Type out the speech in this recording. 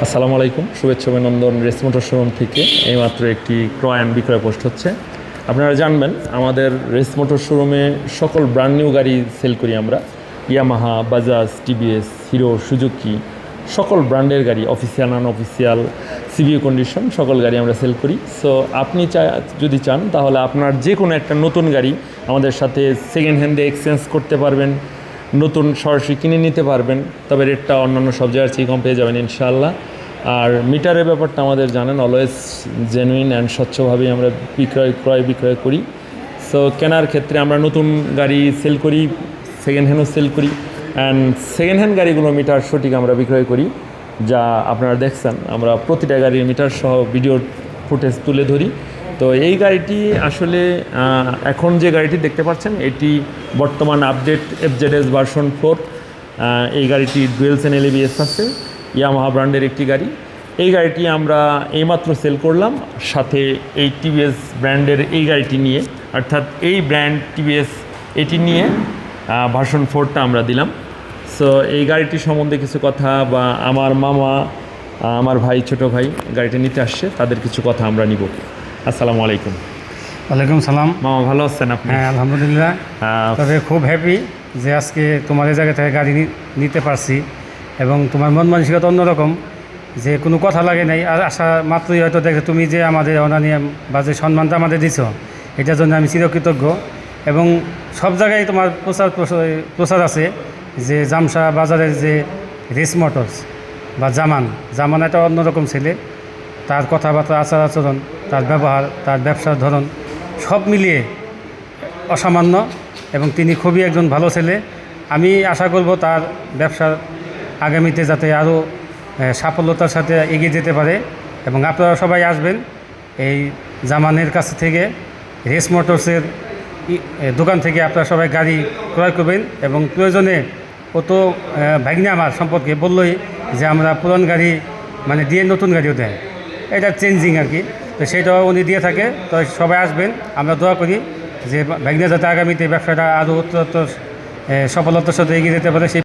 আসসালামু আলাইকুম, শুভেচ্ছা অভিনন্দন। রেস মোটর শোরুম থেকে এইমাত্র একটি ক্রয় অ্যান্ড বিক্রয় পোস্ট হচ্ছে। আপনারা জানবেন আমাদের রেস মোটর শোরুমে সকল ব্র্যান্ড নিউ গাড়ি সেল করি আমরা। Yamaha, Bajaj, TVS, hero, Suzuki সকল ব্র্যান্ডের গাড়ি, অফিসিয়াল নন অফিসিয়াল, সিবিও কন্ডিশন সকল গাড়ি আমরা সেল করি। সো আপনি যদি চান তাহলে আপনার যে কোনো একটা নতুন গাড়ি আমাদের সাথে সেকেন্ড হ্যান্ডে এক্সচেঞ্জ করতে পারবেন, নতুন সরাসরি কিনে নিতে পারবেন। তবে রেটটা অন্যান্য সব জায়গার চেয়ে কম পেয়ে যাবেন ইনশাআল্লাহ। আর মিটারের ব্যাপারটা আমাদের জানেন, অলওয়েজ জেনুইন অ্যান্ড স্বচ্ছভাবেই আমরা ক্রয় বিক্রয় করি। সো কেনার ক্ষেত্রে আমরা নতুন গাড়ি সেল করি, সেকেন্ড হ্যান্ডও সেল করি, অ্যান্ড সেকেন্ড হ্যান্ড গাড়িগুলো মিটার সঠিক আমরা বিক্রয় করি, যা আপনারা দেখছেন। আমরা প্রতিটা গাড়ির মিটার সহ ভিডিও ফুটেজ তুলে ধরি। তো এই গাড়িটি আসলে এখন যে গাড়িটি দেখতে পাচ্ছেন এটি বর্তমান আপডেট FZS ভার্সন 4। এই গাড়িটি ডুয়েল চ্যানেল ABS আছে, ইয়ামাহা ব্র্যান্ডের একটি গাড়ি। এই গাড়িটি আমরা এইমাত্র সেল করলাম, সাথে এই টিভিএস ব্র্যান্ডের এই গাড়িটি নিয়ে, অর্থাৎ এই ব্র্যান্ড টিভিএস এটি নিয়ে ভার্সন 4টা আমরা দিলাম। সো এই গাড়িটি সম্বন্ধে কিছু কথা, বা আমার মামা, আমার ভাই, ছোট ভাই গাড়িটা নিতে আসছে, তাদের কিছু কথা আমরা নিব। আসসালামু আলাইকুম। ওয়ালাইকুম সালাম। মামা ভালো আছেন আপনি? হ্যাঁ, আলহামদুলিল্লাহ। তবে খুব হ্যাপি যে আজকে তোমার এই জায়গা থেকে গাড়ি নিতে পারছি, এবং তোমার মন মানসিকতা অন্যরকম, যে কোনো কথা লাগে নাই। আর আসা মাত্রই হয়তো দেখে তুমি যে আমাদের অনানিয়াম বা যে সম্মানটা আমাদের দিছ, এটার জন্য আমি চিরকৃতজ্ঞ। এবং সব জায়গায় তোমার প্রচার আছে যে জামশা বাজারের যে রেস মোটরস বা জামান একটা অন্যরকম ছেলে, তার কথাবার্তা, আচার আচরণ, তার ব্যবহার, তার ব্যবসার ধরন সব মিলিয়ে অসামান্য, এবং তিনি খুবই একজন ভালো ছেলে। আমি আশা করব তার ব্যবসার আগামীতে যাতে আরও সাফল্যতার সাথে এগিয়ে যেতে পারে। এবং আপনারা সবাই আসবেন এই জামানের কাছ থেকে, রেস মোটরসের দোকান থেকে আপনারা সবাই গাড়ি ক্রয় করবেন। এবং প্রয়োজনে কত ভাগ্নে আমার সম্পর্কে বললই যে আমরা পুরান গাড়ি মানে দিয়ে নতুন গাড়িও দেয়, এটা চেঞ্জিং আর কি। তো সেইটাও উনি দিয়ে থাকে। তো সবাই আসবেন, আমরা দোয়া করি যে ভাগ্নে যাতে আগামীতে ব্যবসাটা আরও উত্তরোত্তর সফলতার সাথে এগিয়ে যেতে পারে। সেই